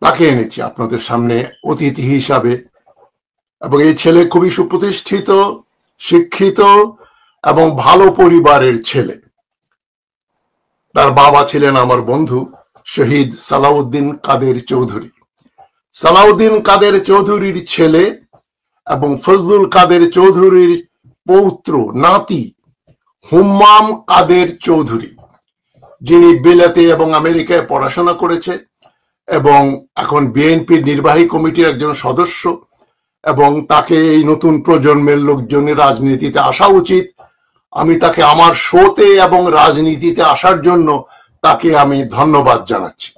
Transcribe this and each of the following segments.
তাকে এনেছি আপনাদের সামনে অতিথি হিসাবে। এবং এই ছেলে খুবই সুপ্রতিষ্ঠিত, শিক্ষিত এবং ভালো পরিবারের ছেলে। তার বাবা ছিলেন আমার বন্ধু শহীদ সালাউদ্দিন কাদের চৌধুরী। সালাউদ্দিন কাদের চৌধুরীর ছেলে এবং ফজলুল কাদের চৌধুরীর পৌত্র নাতি হুম্মাম কাদের চৌধুরী, যিনি বিলেতে এবং আমেরিকায় পড়াশোনা করেছে এবং এখন বিএনপির নির্বাহী কমিটির একজন সদস্য। এবং তাকে এই নতুন প্রজন্মের লোকজনের রাজনীতিতে আসা উচিত। আমি তাকে আমার শোতে এবং রাজনীতিতে আসার জন্য তাকে আমি ধন্যবাদ জানাচ্ছি।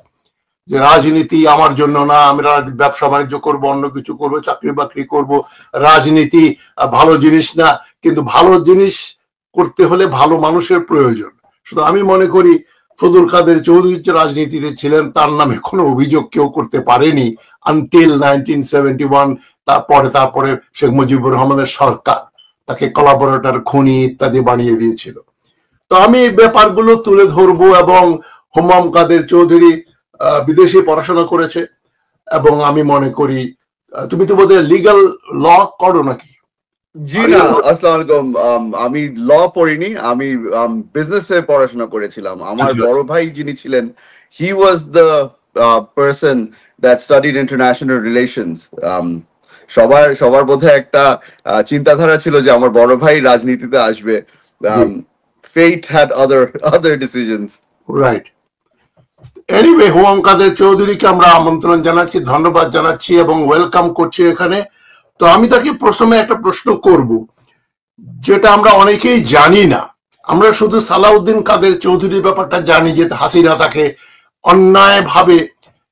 যে রাজনীতি আমার জন্য না, আমি ব্যবসা বাণিজ্য করবো, অন্য কিছু করবো, চাকরি বাকরি করব, রাজনীতি ভালো জিনিস না। কিন্তু ভালো জিনিস করতে হলে ভালো মানুষের প্রয়োজন। সুতরাং আমি মনে করি ফজলুল কাদের চৌধুরী যে রাজনীতিতে ছিলেন তার নামে কোনো অভিযোগ কেউ করতে পারেনি আনটিল 1971। তারপরে শেখ মুজিবুর রহমানের সরকার তাকে কোলাবোরেটর, খুনি ইত্যাদি বানিয়ে দিয়েছিল। তো আমি এই ব্যাপারগুলো তুলে ধরবো। এবং হুম্মাম কাদের চৌধুরী বিদেশে পড়াশোনা করেছে এবং আমি মনে করি, তুমি তো বোধহয় লিগ্যাল ল করো নাকি? জি না, আসসালামু আলাইকুম। আমি ল পড়িনি, আমি বিজনেসে পড়াশোনা করেছিলাম। আমার বড় ভাই যিনি ছিলেন, he was the person that studied international relations. সবার বোধহয় একটা চিন্তাধারা ছিল যে আমার বড় ভাই রাজনীতিতে আসবে। Fate had other decisions. Right. Anyway, Hummam Quader চৌধুরীকে আমরা আমন্ত্রণ জানাচ্ছি, ধন্যবাদ জানাচ্ছি এবং ওয়েলকাম করছি এখানে। তো আমি তাকে প্রথমে একটা প্রশ্ন করব, যেটা আমরা অনেকেই জানি না। আমরা শুধু সালাউদ্দিন কাদের চৌধুরীর ব্যাপারটা জানি যে হাসিনা তাকে অন্যায়ভাবে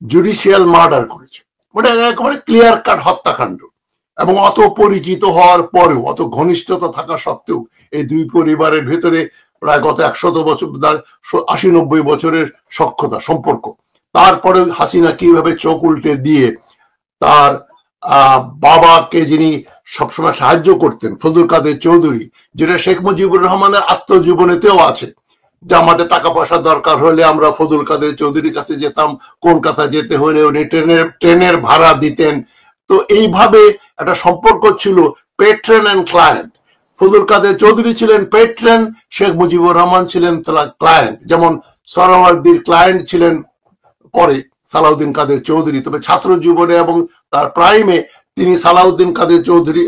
জুডিশিয়াল মার্ডার করেছে। ওটা একেবারে ক্লিয়ার কাট হত্যাকাণ্ড। এবং অত পরিচিত হওয়ার পরেও, অত ঘনিষ্ঠতা থাকা সত্ত্বেও, এই দুই পরিবারের ভেতরে প্রায় গত 100 বছর, 80-90 বছরের সখ্যতা সম্পর্ক। তারপরে হাসিনা কিভাবে চোখ উল্টে দিয়ে তার বাবাকে, যিনি সবসময় সাহায্য করতেন, ফজলুল কাদের চৌধুরী, যেটা শেখ মুজিবুর রহমানের আত্মজীবনীতেও আছে, যে আমাদের টাকা পয়সা দরকার হলে আমরা ফজলুল কাদের চৌধুরীর কাছে যেতাম, কলকাতা যেতে হলে উনি ট্রেনের ভাড়া দিতেন। তো এইভাবে একটা সম্পর্ক ছিল, patron and client. Fazlul Quader Chowdhury ছিলেন পেট্রন, শেখ মুজিবুর রহমান ছিলেন ক্লায়েন্ট। যেমন সোহরাওয়ার্দীর ক্লায়েন্ট ছিলেন পরে সালাউদ্দিন কাদের চৌধুরী, তবে ছাত্র জীবনে এবং তার প্রাইমে তিনি সালাউদ্দিন কাদের চৌধুরী,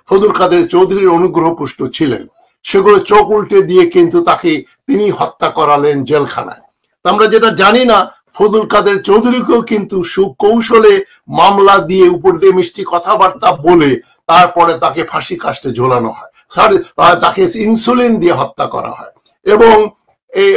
ফজলুল কাদের চৌধুরীর অনুগ্রহপুষ্ট ছিলেন। সেগুলো চোখ উল্টে দিয়ে কিন্তু তাকে তিনি হত্যা করালেন জেলখানায়। আমরা যেটা জানি না, ফজলুল কাদের চৌধুরীকেও কিন্তু সুকৌশলে মামলা দিয়ে, উপর দিয়ে মিষ্টি কথাবার্তা বলে তারপরে তাকে ফাঁসি কাস্টে ঝোলানো হয়, তাকে ইনসুলিন দিয়ে হত্যা করা হয়। এবং এই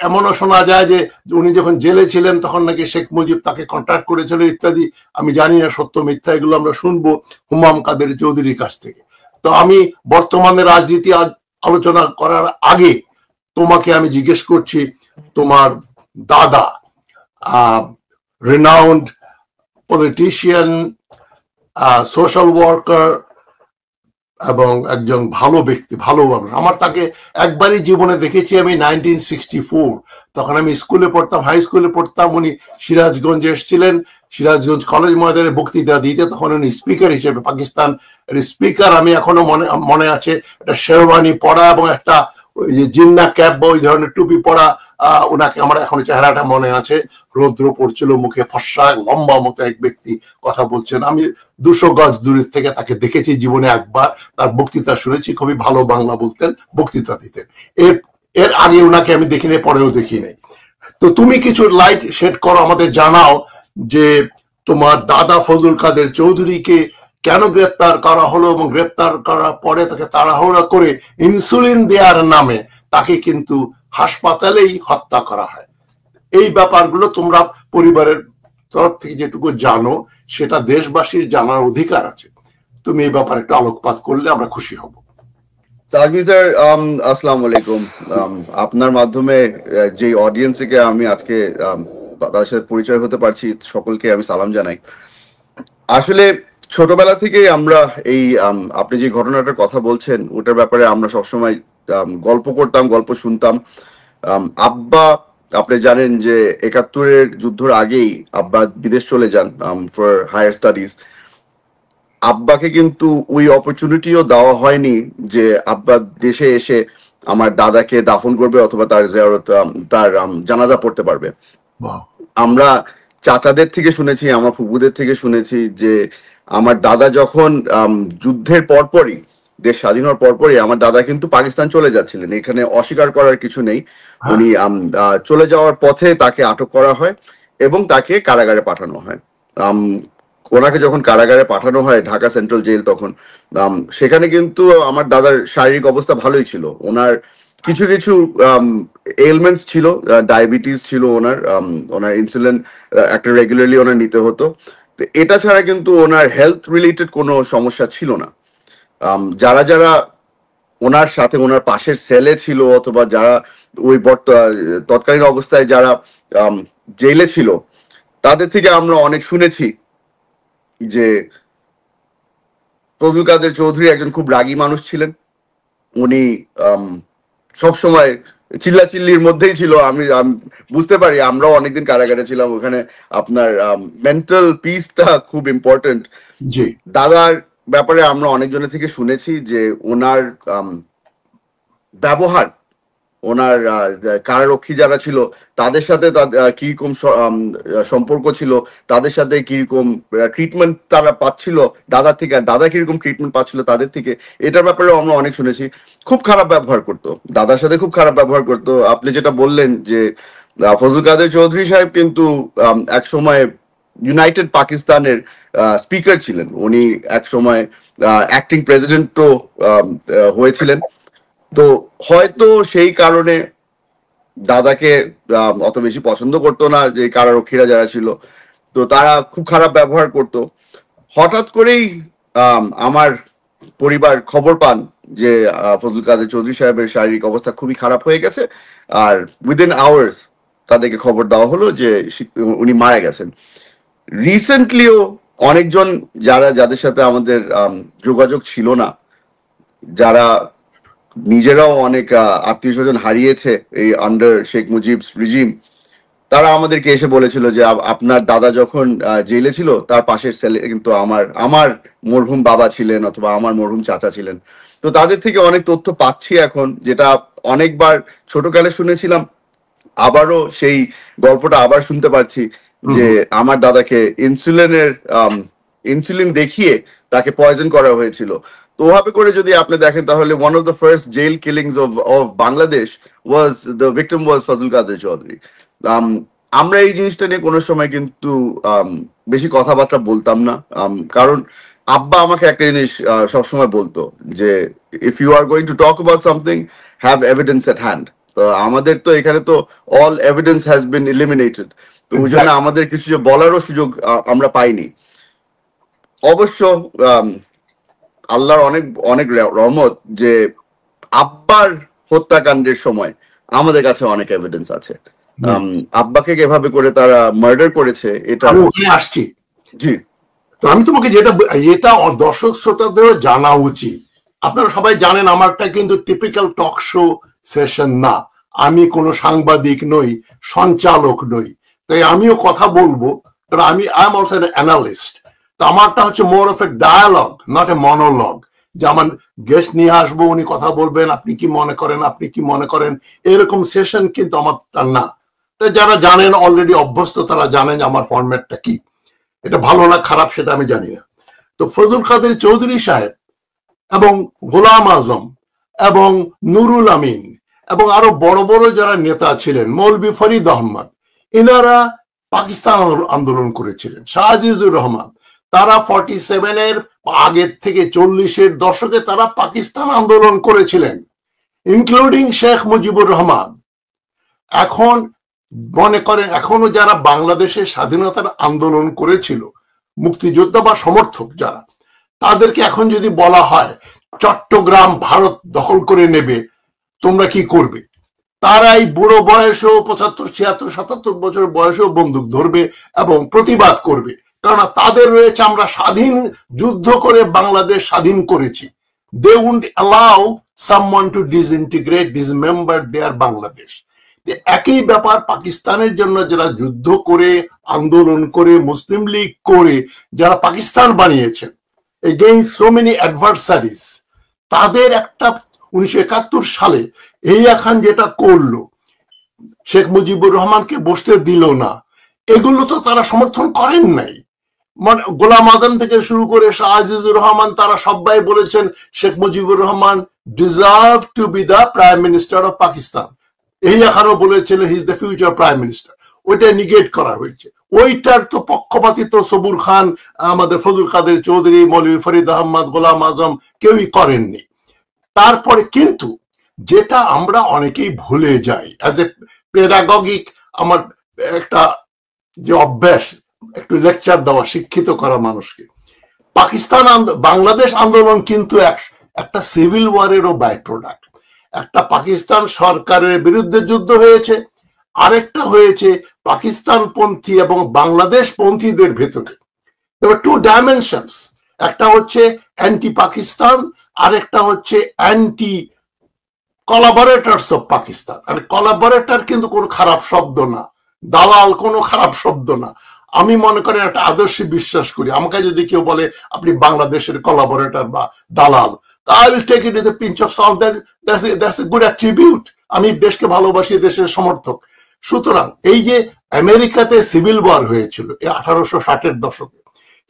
এমনও শোনা যায় যে উনি যখন জেলে ছিলেন তখন নাকি শেখ মুজিব তাকে কন্ট্যাক্ট করেছিল ইত্যাদি। আমি জানি না সত্য মিথ্যা, এগুলো আমরা শুনবো হুম্মাম কাদের চৌধুরীর কাছ থেকে। তো আমি বর্তমানে রাজনীতি আলোচনা করার আগে তোমাকে আমি জিজ্ঞেস করছি, তোমার দাদা রিনাউন্ড পলিটিশিয়ান, সোশ্যাল ওয়ার্কার এবং একজন ভালো ব্যক্তি, ভালো মানুষ। আমার তাকে একবারই জীবনে দেখেছি আমি 1964, তখন আমি স্কুলে পড়তাম, হাই স্কুলে পড়তাম। উনি সিরাজগঞ্জে এসেছিলেন, সিরাজগঞ্জ কলেজ ময়দানে বক্তৃতা দিতে। তখন উনি স্পিকার হিসেবে, পাকিস্তান স্পিকার। আমি এখনো মনে আছে, একটা শেরওয়ানি পরা এবং একটা ওই যে জিন্না ক্যাপ বা ওই ধরনের টুপি পরা ওনাকে আমার এখনো চেহারাটা মনে আছে। রৌদ্র পড়ছিল, মুখে ফর্সা লম্বা মতো এক ব্যক্তি কথা বলছেন। আমি 200 গজ দূরের থেকে তাকে দেখেছি জীবনে একবার, তার বক্তৃতা শুনেছি। খুবই ভালো বাংলা বলতেন, বক্তৃতা দিতেন। এর আগে ওনাকে আমি দেখিনি, পরেও দেখি নাই। তো তুমি কিছু লাইট শেড করো, আমাদের জানাও যে তোমার দাদা ফজলুল কাদের চৌধুরীকে কেন গ্রেপ্তার করা হলো এবং গ্রেপ্তার করার পরে তাকে তাড়াহুড়া করে ইনসুলিন দেওয়ার নামে তাকে কিন্তু হাসপাতালেই হত্যা করা হয়। এই ব্যাপারগুলো তোমরা পরিবারের তরফ থেকে যেটুকু জানো সেটা দেশবাসীর জানার অধিকার আছে। তুমি এই ব্যাপারে একটু আলোকপাত করলে আমরা খুশি হব। তাজমি স্যার, আসসালামু আলাইকুম। আপনার মাধ্যমে যে অডিয়েন্সকে আমি আজকে তাদের সাথে পরিচয় হতে পারছি, সকলকে আমি সালাম জানাই। আসলে ছোটবেলা থেকেই আমরা এই আপনি যে ঘটনাটার কথা বলছেন ওটার ব্যাপারে আমরা সবসময় গল্প করতাম, গল্প শুনতাম। আব্বা আপনি জানেন যে 71-এর যুদ্ধের আগেই আব্বা বিদেশ চলে যান ফর হায়ার স্টাডিজ। আব্বাকে কিন্তু ওই অপরচুনিটিও দেওয়া হয়নি যে আব্বা দেশে এসে আমার দাদাকে দাফন করবে অথবা তার জিয়ারত তার জানাজা পড়তে পারবে। আমরা চাচাদের থেকে শুনেছি, আমার ফুফুদের থেকে শুনেছি যে আমার দাদা যখন যুদ্ধের পরপরই, দেশ স্বাধীন হওয়ার পরপরই আমার দাদা কিন্তু পাকিস্তান চলে যাচ্ছিলেন, এখানে অস্বীকার করার কিছু নেই। উনি চলে যাওয়ার পথে তাকে আটক করা হয় এবং তাকে কারাগারে পাঠানো হয়। ওনাকে যখন কারাগারে পাঠানো হয়, ঢাকা সেন্ট্রাল জেল তখন, সেখানে কিন্তু আমার দাদার শারীরিক অবস্থা ভালোই ছিল। ওনার কিছু কিছু এলমেন্টস ছিল, ডায়াবেটিস ছিল ওনার, ওনার ইনসুলিন একটা রেগুলারলি ওনার নিতে হতো। তো এটা ছাড়া কিন্তু ওনার হেলথ রিলেটেড কোনো সমস্যা ছিল না। যারা যারা ওনার সাথে ওনার পাশের সেলে ছিল অথবা যারা ওই তৎকালীন অবস্থায় যারা জেলে ছিল, তাদের থেকে আমরা অনেক শুনেছি যে ফজলুল কাদের চৌধুরী একজন খুব রাগী মানুষ ছিলেন। উনি সবসময় চিল্লাচিল্লির মধ্যেই ছিল। আমি বুঝতে পারি, আমরাও অনেকদিন কারাগারে ছিলাম, ওখানে আপনার মেন্টাল পিসটা খুব ইম্পর্টেন্ট। দাদার ব্যাপারে আমরা অনেকজনের থেকে শুনেছি যে ওনার ব্যবহার, ওনার কারারক্ষী যারা ছিল তাদের সাথে কিরকম সম্পর্ক ছিল, তাদের সাথে কিরকম ট্রিটমেন্ট তারা পাচ্ছিল দাদা থেকে, আর দাদা কিরকম ট্রিটমেন্ট পাচ্ছিল তাদের থেকে, এটার ব্যাপারেও আমরা অনেক শুনেছি। খুব খারাপ ব্যবহার করতো, দাদার সাথে খুব খারাপ ব্যবহার করতো। আপনি যেটা বললেন যে ফজলুল কাদের চৌধুরী সাহেব কিন্তু এক সময় ইউনাইটেড পাকিস্তানের স্পিকার ছিলেন, উনি এক সময় অ্যাক্টিং প্রেসিডেন্টও হয়েছিলেন। তো হয়তো সেই কারণে দাদাকে অত বেশি পছন্দ করতো না যে কারারক্ষীরা যারা ছিল, তো তারা খুব খারাপ ব্যবহার করতো। হঠাৎ করেই আমার পরিবার খবর পান যে ফজলুল কাদের চৌধুরী সাহেবের শারীরিক অবস্থা খুবই খারাপ হয়ে গেছে, আর উইদিন আওয়ার্স তাদেরকে খবর দেওয়া হলো যে উনি মারা গেছেন। রিসেন্টলিও অনেকজন যাদের সাথে আমাদের যোগাযোগ ছিল না, যারা নিজেরাও অনেক আত্মীয় স্বজন হারিয়েছে এই আন্ডার শেখ মুজিবস রিজিম, তারা আমাদেরকে এসে বলেছিল যে আপনার দাদা যখন জেলে ছিল তার পাশের সেলে কিন্তু আমার মরহুম বাবা ছিলেন অথবা আমার মরহুম চাচা ছিলেন। তো তাদের থেকে অনেক তথ্য পাচ্ছি এখন, যেটা অনেকবার ছোটকালে শুনেছিলাম, আবারও সেই গল্পটা আবার শুনতে পারছি যে আমার দাদাকে ইনসুলিন দেখিয়ে তাকে পয়জন করা হয়েছিল। তো ওভাবে করে যদি আপনি দেখেন তাহলে one of the first jail killings of Bangladesh was the victim was Fazlul Quader Chowdhury. আমরা এই জিনিসটা নিয়ে কোনো সময় কিন্তু বেশি কথাবার্তা বলতাম না, কারণ আব্বা আমাকে একটা জিনিস সবসময় বলতো যে if you are going to talk about something, have evidence at hand. তো আমাদের তো এখানে তো all evidence has been eliminated, তো ওই জন্য আমাদের কিছু যে বলারও সুযোগ আমরা পাইনি। অবশ্য আল্লাহর অনেক অনেক রহমত যে আব্বার হত্যাকাণ্ডের সময় আমাদের কাছে অনেক এভিডেন্স আছে। আব্বাকে এভাবে করে তারা মার্ডার করেছে, এটা আমি ওখানে আসছি। জি, তো আমি তোমাকে এটা দর্শক শ্রোতাদেরও জানা উচিত। আপনারা সবাই জানেন আমারটা কিন্তু টিপিক্যাল টক শো সেশন না, আমি কোনো সাংবাদিক নই, সঞ্চালক নই, তাই আমিও কথা বলবো, কারণ আই এম অলসো অ্যানালিস্ট। তো আমারটা হচ্ছে more of a dialogue, not a monologue, যে আমার গেস্ট নিয়ে আসবো, উনি কথা বলবেন, আপনি কি মনে করেন, আপনি কি মনে করেন, এরকম সেশন কিন্তু আমারটা না। তো যারা জানেন অলরেডি অভ্যস্ত, তারা জানেন আমার ফরম্যাটটা কি। এটা ভালো না খারাপ সেটা আমি জানি না। তো ফজলুল কাদের চৌধুরী সাহেব এবং গোলাম আজম এবং নুরুল আমিন এবং আরো বড় বড় যারা নেতা ছিলেন, মৌলভী ফরিদ আহমদ, এনারা পাকিস্তান আন্দোলন করেছিলেন। শাহ আজিজুর রহমান, তারা 47-এর আগের থেকে 40-এর দশকে তারা পাকিস্তান আন্দোলন করেছিলেন, ইনক্লুডিং শেখ মুজিবুর রহমান। এখন মনে করেন এখনো যারা বাংলাদেশের স্বাধীনতার আন্দোলন করেছিল, মুক্তিযোদ্ধা বা সমর্থক যারা, তাদেরকে এখন যদি বলা হয় চট্টগ্রাম ভারত দখল করে নেবে, তোমরা কি করবে? তারাই বুড়ো বয়সেও 75, 76, 77 বছর বয়সেও বন্দুক ধরবে এবং প্রতিবাদ করবে, কারণ তাদের রয়েছে আমরা স্বাধীন যুদ্ধ করে বাংলাদেশ স্বাধীন করেছি। They won't allow someone to disintegrate, dismember their Bangladesh. যে একই ব্যাপার পাকিস্তানের জন্য যারা যুদ্ধ করে আন্দোলন করে মুসলিম লীগ করে যারা পাকিস্তান বানিয়েছেন এগেইনস্ট সো মেনি অ্যাডভার্সারিজ, তাদের একটা 1971 সালে ইয়াহিয়া খান যেটা করলো, শেখ মুজিবুর রহমানকে বসতে দিল না, এগুলো তো তারা সমর্থন করেন নাই। মানে গোলাম আজম থেকে শুরু করে শাহ আজিজুর রহমান তারা সবাই বলেছেন Sheikh Mujibur Rahman deserve to be the prime minister of Pakistan. Yahya খানও বলেছিলেন he is the future prime minister. ওইটা নিগেট করা হয়েছে। ওইটার তো পক্ষপাতিত্ব সবুর খান, আমাদের ফজল কাদের চৌধুরী, মৌলভী ফরিদ আহমদ, গোলাম আজম কেউই করেননি। তারপরে কিন্তু যেটা আমরা অনেকেই ভুলে যাই, অ্যাজ এ পেডাগগিক আমার একটা যে অভ্যাস, একটু লেকচার দেওয়া, শিক্ষিত করা মানুষকে, পাকিস্তান বাংলাদেশ আন্দোলন কিন্তু একটা সিভিল ওয়ারেরও বাই প্রোডাক্ট। একটা পাকিস্তান সরকারের বিরুদ্ধে যুদ্ধ হয়েছে, আরেকটা হয়েছে পাকিস্তান পন্থী এবং বাংলাদেশ পন্থীদের ভেতরে। টু ডাইমেনশনস, একটা হচ্ছে অ্যান্টি পাকিস্তান, আরেকটা হচ্ছে অ্যান্টি কোলাবোরেটরস অফ পাকিস্তান। মানে কোলাবোরেটর কিন্তু কোনো খারাপ শব্দ না, দালাল কোনো খারাপ শব্দ না। আমি মনে করি একটা আদর্শে বিশ্বাস করি। আমাকে যদি কেউ বলে আপনি বাংলাদেশের কোলাবোরেটর বা দালাল, I will take it with a pinch of salt. That's a good attribute. আমি দেশকে ভালোবাসি, দেশের সমর্থক। সুতরাং এই যে আমেরিকাতে সিভিল ওয়ার হয়েছিল 1860-এর দশকে,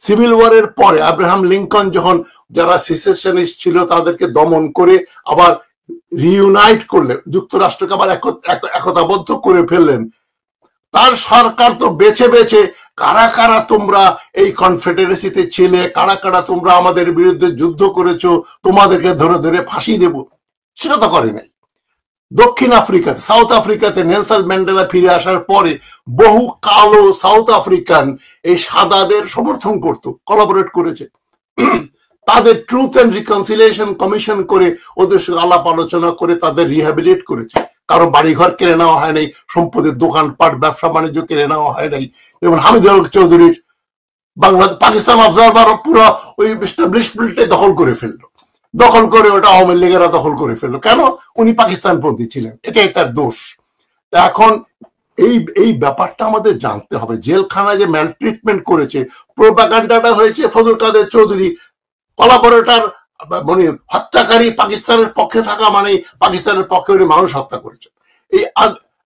সিভিল ওয়ারের পরে আব্রাহাম লিঙ্কন যখন যারা সিসেশনিস্ট ছিল তাদেরকে দমন করে আবার রিইউনাইট করলে, যুক্তরাষ্ট্রকে আবার একতাবদ্ধ করে ফেললেন, তার সরকার তো বেছে বেছে কারা কারা তোমরা এই কনফেডারেসিতে ছিলে, কারা কারা তোমরা আমাদের বিরুদ্ধে যুদ্ধ করেছো, তোমাদেরকে ধরে ধরে ফাঁসি দেব, সেটা তো করে নাই। দক্ষিণ আফ্রিকাতে, সাউথ আফ্রিকাতে নেলসন ম্যান্ডেলা ফিরে আসার পরে বহু কালো সাউথ আফ্রিকান এই সাদাদের সমর্থন করত, কোলাবোরেট করেছে। তাদের ট্রুথ এন্ড রিকনসিলিয়েশন কমিশন করে ওদের সঙ্গে আলাপ আলোচনা করে তাদের রিহ্যাবিলিট করেছে। কারো বাড়িঘর কেড়ে নেওয়া হয় নাই, সম্পদের দোকানপাট ব্যবসা বাণিজ্য কেড়ে নেওয়া হয় নাই। যেমন হামিদুল হক চৌধুরীর বাংলাদেশ পাকিস্তান অবজারভার পুরো ওই এস্টাবলিশমেন্টে দখল করে ফেললো, দখল করে ওটা আওয়ামী লীগেরা দখল করে ফেললো। কেন? উনি পাকিস্তানপন্থী ছিলেন, এটাই তার দোষ। এখন এই ব্যাপারটা আমাদের জানতে হবে। জেলখানায় যে ম্যালট্রিটমেন্ট করেছে, প্রোপাগান্ডাটা হয়েছে ফজল কাদের চৌধুরী কোলাবোরেটর, মানে হত্যাকারী, পাকিস্তানের পক্ষে থাকা মানে পাকিস্তানের পক্ষে উনি মানুষ হত্যা করেছে। এই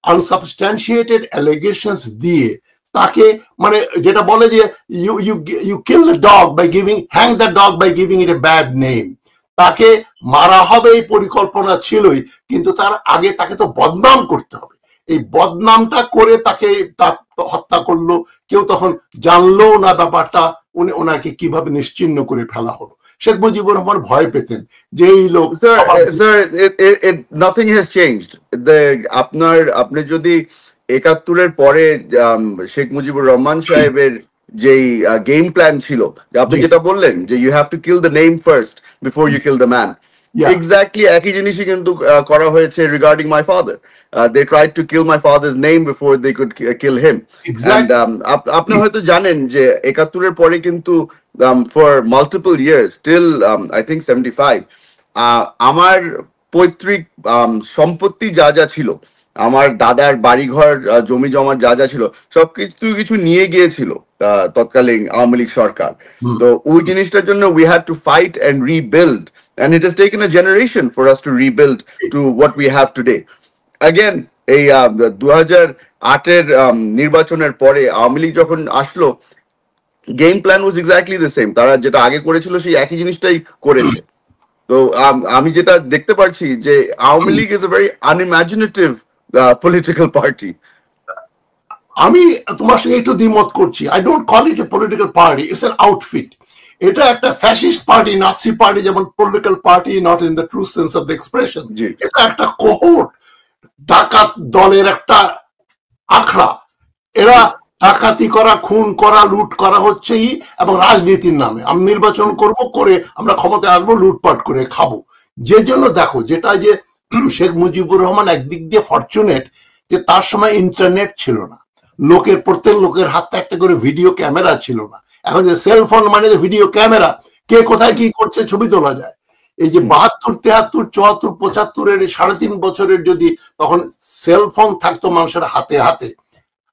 আনসাবস্ট্যান্সিয়েটেড অ্যালিগেশনস দিয়ে তাকে, মানে যেটা বলে যে you kill the dog by giving, hang the dog by giving it a bad name. তাকে মারা হবে এই পরিকল্পনা ছিলই, কিন্তু তার আগে তাকে তো বদনাম করতে হবে। এই বদনামটা করে তাকে হত্যা করলো। কেউ তখন জানলো না ব্যাপারটা, ওনাকে কিভাবে নিশ্চিহ্ন করে ফেলা হলো। শেখ মুজিবুর রহমান ভয় পেতেন যে এই লোক। Nothing has changed. আপনি যদি 71-এর পরে শেখ মুজিবুর রহমান সাহেবের যেই গেম প্ল্যান ছিল, আপনি যেটা বললেন যে you have to kill the name first before you kill the man, exactly একই জিনিসই কিন্তু করা হয়েছে regarding my father. They tried to kill my father's name before they could kill him. Exactly. And আপনি হয়তো জানেন যে 71-এর পরে কিন্তু for multiple years till I think 75 আমার পৈতৃক সম্পত্তি যা যা ছিল, আমার দাদার বাড়িঘর জমি জমার যা যা ছিল, সবকিছু নিয়ে গিয়েছিল তৎকালীন আওয়ামী লীগ সরকার। তো ওই জিনিসটার জন্য we had to fight and rebuild, and it has taken a generation for us to rebuild to what we have today. Again, এই 2008-এর নির্বাচনের পরে আওয়ামী লীগ যখন আসলো, game plan was exactly the same. তারা যেটা আগে করেছিল সেই একই জিনিসটাই করেছে। তো আমি যেটা দেখতে পাচ্ছি যে Awami League is a very unimaginative political party. আমি তোমার সঙ্গে একটু দ্বিমত করছি। I don't call it a political party, it's an outfit. এটা একটা ফ্যাসিস্ট পার্টি, নাৎসি পার্টি যেমন political party, not in the true sense of the expression. এটা একটা কোহর্ট, ডাকাত দলের একটা আখড়া। এরা ডাকাতি করা, খুন করা, লুট করা হচ্ছেই, এবং রাজনীতির নামে আমি নির্বাচন করব, করে আমরা ক্ষমতায় আসবো, লুটপাট করে খাবো। যে জন্য দেখো, যেটা যে শেখ মুজিবুর রহমান একদিক দিয়ে ফরচুনেট যে তার সময় ইন্টারনেট ছিল না, প্রত্যেক লোকের হাতে একটা করে ভিডিও ক্যামেরা ছিল না। এখন যে সেলফোন মানে ভিডিও ক্যামেরা, কে কোথায় কি করছে ছবি তোলা যায়। এই যে 72, 73, 74, 75-এর 3.5 বছরের যদি তখন সেলফোন থাকতো মানুষের হাতে হাতে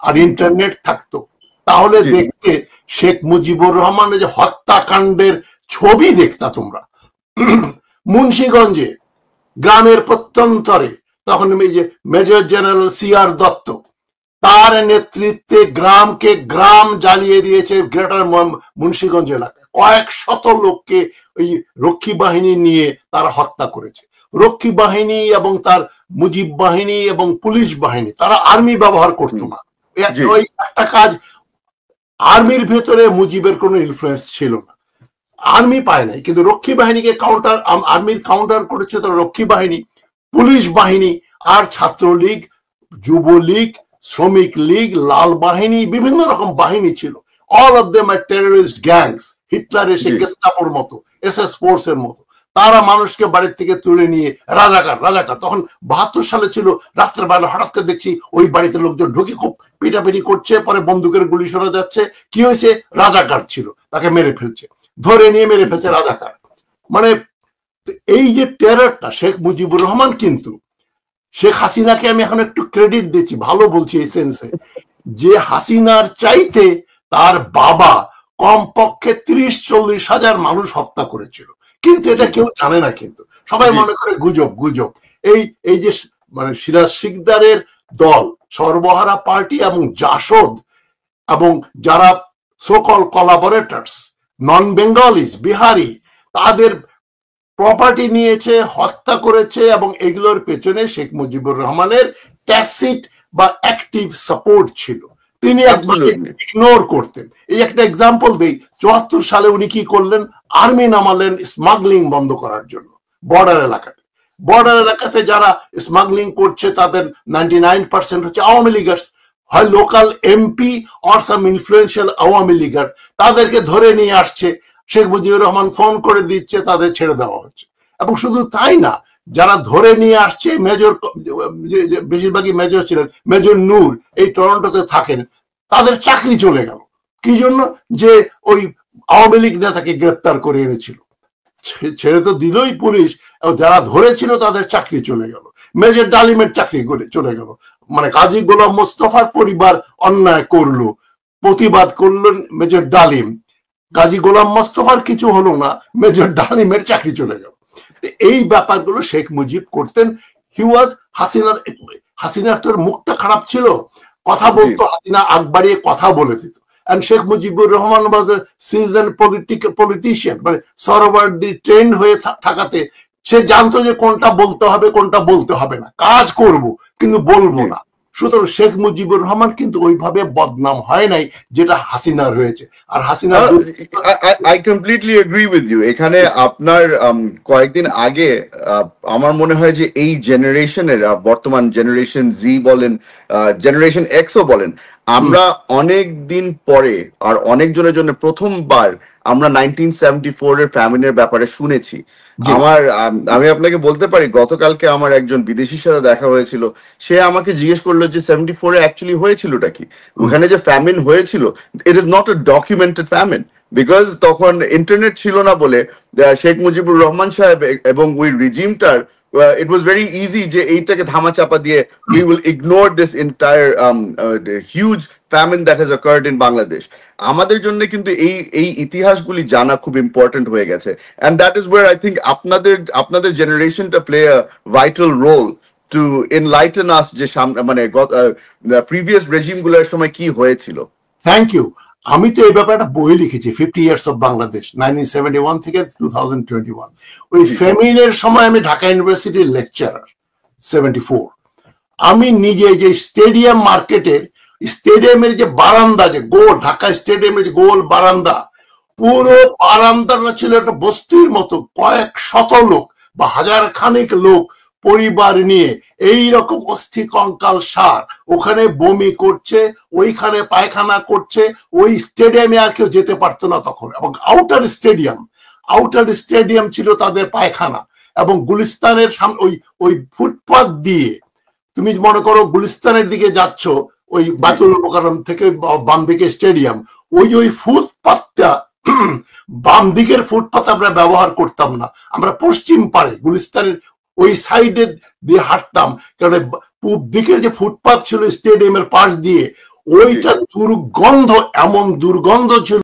আর ইন্টারনেট থাকতো, তাহলে দেখতে শেখ মুজিবুর রহমানের যে হত্যাকাণ্ডের ছবি দেখতা তোমরা। মুন্সিগঞ্জে গ্রামের প্রত্যন্তরে তখন এই যে মেজর জেনারেল CR দত্ত, তার নেতৃত্বে গ্রামকে গ্রাম জ্বালিয়ে দিয়েছে গ্রেটার মুন্সিগঞ্জ এলাকায়। কয়েক শত লোককে ওই রক্ষী বাহিনী নিয়ে তারা হত্যা করেছে। রক্ষী বাহিনী এবং তার মুজিব বাহিনী এবং পুলিশ বাহিনী, তারা আর্মি ব্যবহার করতো না। ওই একটা কাজ, আর্মির ভেতরে মুজিবের কোনো ইনফ্লুয়েন্স ছিল না, আর্মি পায় নাই, কিন্তু রক্ষী বাহিনীকে কাউন্টার, আর্মির কাউন্টার করেছে তারা রক্ষী বাহিনী, পুলিশ বাহিনী আর ছাত্রলীগ, যুবলীগ, শ্রমিক লীগ, লাল বাহিনী, বিভিন্ন রকম বাহিনী ছিল। All of them are terrorist gangs, Hitler এসে গেস্টাপোর মতো, SS ফোর্স এর মতো। তারা মানুষকে বাড়ির থেকে তুলে নিয়ে রাজাকার রাজাকার, তখন 72 সালে ছিল, রাত্রের বেলা হঠাৎ করে দেখছি ওই বাড়িতে লোকজন ঢুকে খুব পিটাপিটি করছে, পরে বন্দুকের গুলি শোনা যাচ্ছে। কি হয়েছে? রাজাকার ছিল, তাকে মেরে ফেলছে, ধরে নিয়ে মেরে ফেলছে রাজাকার। মানে এই যে টেররটা, শেখ মুজিবুর রহমান কিন্তু, শেখ হাসিনাকে আমি এখন একটু ক্রেডিট দিচ্ছি, ভালো বলছি এই সেন্সে, যে হাসিনার চাইতে তার বাবা কমপক্ষে 30-40 হাজার মানুষ হত্যা করেছিল, কিন্তু এটা কেউ জানে না, কিন্তু সবাই মনে করে গুজব গুজব। এই যে মানে সিরাজ শিকদারের দল, সর্বহারা পার্টি এবং জাসদ এবং যারা সোকল কোলাবোরেটরস, নন বেঙ্গলিজ, বিহারি, তাদের প্রপার্টি নিয়েছে, হত্যা করেছে, এবং এগুলোর পেছনে শেখ মুজিবুর রহমানের ট্যাসিট বা অ্যাক্টিভ সাপোর্ট ছিল। তিনি একবারে ইগনোর করতেন। এই একটা এক্সাম্পল দেই, 74 সালে উনি কি করলেন? আর্মি নামালেন স্মাগলিং বন্ধ করার জন্য বর্ডার এলাকাতে। বর্ডার এলাকাতে যারা স্মাগলিং করছে তাদের 99% হচ্ছে আওয়ামী লীগার্স, হয় local MP or some influential Awami Leaguer. তাদেরকে ধরে নিয়ে আসছে, শেখ মুজিবুর রহমান ফোন করে দিচ্ছে, তাদের ছেড়ে দেওয়া হচ্ছে। এবং শুধু তাই না, যারা ধরে নিয়ে আসছে, মেজর, বেশিরভাগই মেজর ছিলেন, মেজর নূর এই টরন্টোতে থাকেন, তাদের চাকরি চলে গেল। কি জন্য? যে ওই আওয়ামী লীগ নেতাকে গ্রেপ্তার করে এনেছিল, ছেড়ে তো দিলই পুলিশ, যারা ধরেছিল তাদের চাকরি চলে গেল। মেজর ডালিমের চাকরি করে চলে গেল। মানে কাজী গোলাম মোস্তফার পরিবার অন্যায় করলো, প্রতিবাদ করলেন মেজর ডালিম, গাজী গোলাম মোস্তফার কিছু হলো না, মেজর ডালিমের চাকরি চলে গেল। এই ব্যাপারগুলো শেখ মুজিব করতেন। হি ওয়াজ হাসিনার তোর মুখটা খারাপ ছিল, কথা বলতো, হাসিনা আগ বাড়িয়ে কথা বলে দিত। And Sheikh Mujibur Rahman was a seasoned politician, মানে সরোয়ার্দি ট্রেন্ড হয়ে থাকাতে সে জানতো যে কোনটা বলতে হবে কোনটা বলতে হবে না, কাজ করব কিন্তু বলবো না। সুতরাং শেখ মুজিবুর রহমান কিন্তু ওইভাবে বদনাম হয় নাই যেটা হাসিনার হয়েছে। আর Hasina, I completely agree with you. এখানে আপনার কয়েকদিন আগে আমার মনে হয় যে এই জেনারেশনের, বর্তমান জেনারেশন Z বলেন, জেনারেশন Xও বলেন, আমরা অনেক দিন পরে আর অনেকজনের জন্য প্রথমবার আমরা 1974 এর ফ্যামিনের ব্যাপারে শুনেছি। আমি আপনাকে বলতে পারি, গতকালকে আমার একজন বিদেশির সাথে দেখা হয়েছিল, সে আমাকে জিজ্ঞেস করলো যে 74-এ অ্যাকচুয়ালি হয়েছিলটা কি, ওখানে যে ফ্যামিন হয়েছিল, it is not a documented famine, because তখন ইন্টারনেট ছিল না বলে শেখ মুজিবুর রহমান সাহেব এবং ওই রিজিমটার it was very easy যে এইটাকে ধামাচাপা দিয়ে we will ignore this entire huge famine that has occurred in Bangladesh. আমাদের জন্য কিন্তু এই ইতিহাসগুলি জানা খুব ইম্পর্টেন্ট হয়ে গেছে, and that is where I think আপনাদের জেনারেশনটা play a vital role to enlighten us যে মানে প্রিভিয়াস রেজিম গুলোর সময় কি হয়েছিল। Thank you. আমি তো এই ব্যাপারে একটা বই লিখেছি, 50 Years of Bangladesh, 1971 থেকে 2021। ওই ফেমিনের সময় আমি ঢাকা ইউনিভার্সিটির লেকচারার, 74। আমি নিজে যে স্টেডিয়াম মার্কেটের স্টেডিয়ামের যে বারান্দা, যে গোল, ঢাকা স্টেডিয়ামের যে গোল বারান্দা, পুরো বারান্দাটা ছিল একটা বস্তির মতো, কয়েক শত লোক বা হাজার খানিক লোক পরিবার নিয়ে এই রকম অস্থি কঙ্কাল সার ওখানে বমি করছে, ওইখানে পায়খানা করছে। ওই স্টেডিয়ামে আর কেউ যেতে পারতো না তখন, এবং আউটার স্টেডিয়াম ছিল তাদের পায়খানা। এবং গুলিস্তানের সামনে ওই ফুটপাথ দিয়ে, তুমি মনে করো গুলিস্তানের দিকে যাচ্ছ ওই বাতুল মোকাররম থেকে বাম দিকে স্টেডিয়াম, ওই ফুটপাথটা বাম দিকের ফুটপাত আমরা ব্যবহার করতাম না, আমরা পশ্চিম পাড়ে গুলিস্তানের ওই সাইডে দিয়ে হাঁটতাম, কারণ পূব দিকের যে ফুটপাত ছিল স্টেডিয়ামের পাশ দিয়ে, ওইটা দুর্গন্ধ, এমন দুর্গন্ধ ছিল